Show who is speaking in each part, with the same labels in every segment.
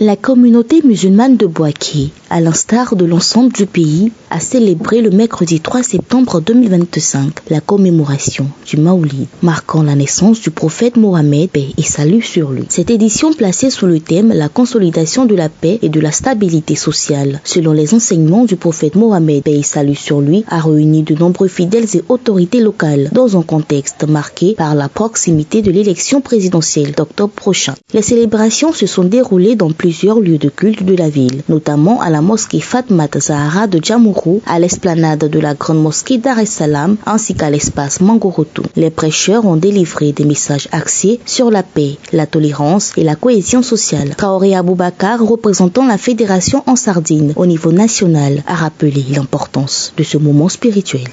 Speaker 1: La communauté musulmane de Bouaké, à l'instar de l'ensemble du pays, a célébré le mercredi 3 septembre 2025 la commémoration du Maoulid, marquant la naissance du prophète Mohammed, paix et salut sur lui. Cette édition placée sous le thème la consolidation de la paix et de la stabilité sociale, selon les enseignements du prophète Mohammed, paix et salut sur lui, a réuni de nombreux fidèles et autorités locales dans un contexte marqué par la proximité de l'élection présidentielle d'octobre prochain. Les célébrations se sont déroulées dans plusieurs lieux de culte de la ville, notamment à la mosquée Fatmat Zahra de Djamourou, à l'esplanade de la grande mosquée Dar es Salaam, ainsi qu'à l'espace Mangoroto. Les prêcheurs ont délivré des messages axés sur la paix, la tolérance et la cohésion sociale. Traoré Aboubakar, représentant la fédération en Sardine au niveau national, a rappelé l'importance de ce moment spirituel.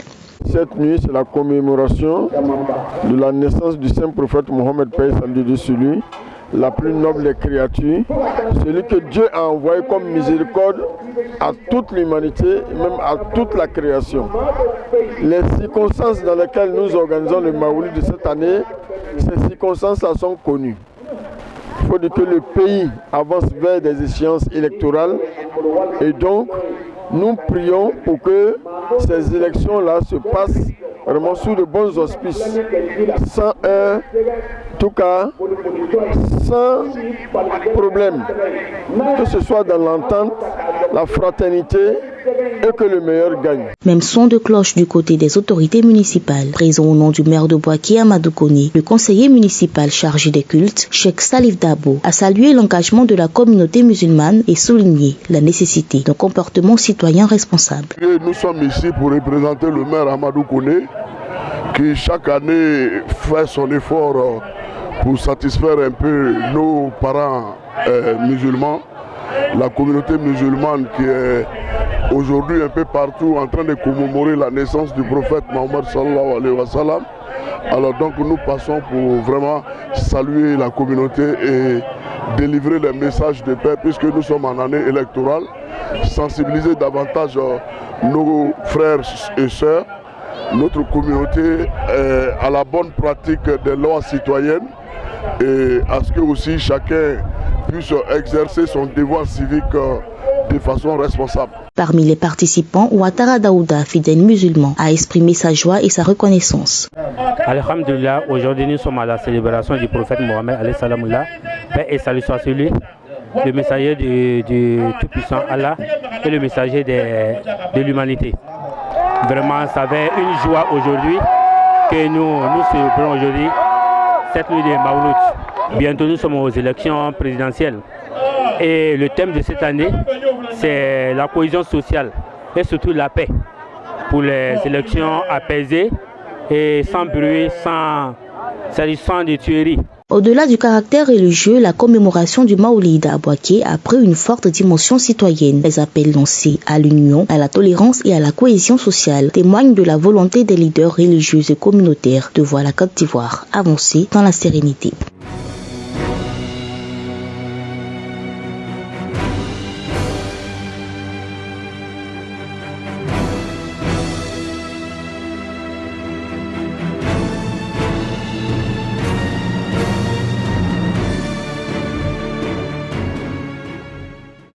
Speaker 2: Cette nuit, c'est la commémoration de la naissance du saint prophète Mohammed, paix et salut sur lui, la plus noble des créatures, celui que Dieu a envoyé comme miséricorde à toute l'humanité et même à toute la création. Les circonstances dans lesquelles nous organisons le Maoulid de cette année, ces circonstances sont connues. Il faut dire que le pays avance vers des échéances électorales et donc nous prions pour que ces élections-là se passent vraiment sous de bons auspices, sans tout cas, sans problème, que ce soit dans l'entente, la fraternité et que le meilleur gagne.
Speaker 1: Même son de cloche du côté des autorités municipales. Présent au nom du maire de Bouaké, Amadou Kone, le conseiller municipal chargé des cultes, Cheikh Salif Dabo, a salué l'engagement de la communauté musulmane et souligné la nécessité d'un comportement citoyen responsable.
Speaker 3: Nous sommes ici pour représenter le maire Amadou Kone, qui chaque année fait son effort pour satisfaire un peu nos parents musulmans, la communauté musulmane qui est aujourd'hui un peu partout en train de commémorer la naissance du prophète Mohammed sallallahu alayhi wa sallam. Alors donc nous passons pour vraiment saluer la communauté et délivrer les messages de paix puisque nous sommes en année électorale, sensibiliser davantage nos frères et sœurs, notre communauté à la bonne pratique des lois citoyennes et à ce que aussi chacun puisse exercer son devoir civique de façon responsable.
Speaker 1: Parmi les participants, Ouattara Daouda, fidèle musulman, a exprimé sa joie et sa reconnaissance.
Speaker 4: Alhamdulillah, aujourd'hui nous sommes à la célébration du prophète Mohammed, alayhi salamullah, paix et salut soit sur lui, le messager du Tout-Puissant Allah et le messager de l'humanité. Vraiment, ça fait une joie aujourd'hui que nous célébrons aujourd'hui cette nuit de Maouloud. Bientôt nous sommes aux élections présidentielles. Et le thème de cette année, c'est la cohésion sociale et surtout la paix pour les élections apaisées et sans bruit, sans de tueries.
Speaker 1: Au-delà du caractère religieux, la commémoration du Maoulid à Bouaké a pris une forte dimension citoyenne. Les appels lancés à l'union, à la tolérance et à la cohésion sociale témoignent de la volonté des leaders religieux et communautaires de voir la Côte d'Ivoire avancer dans la sérénité.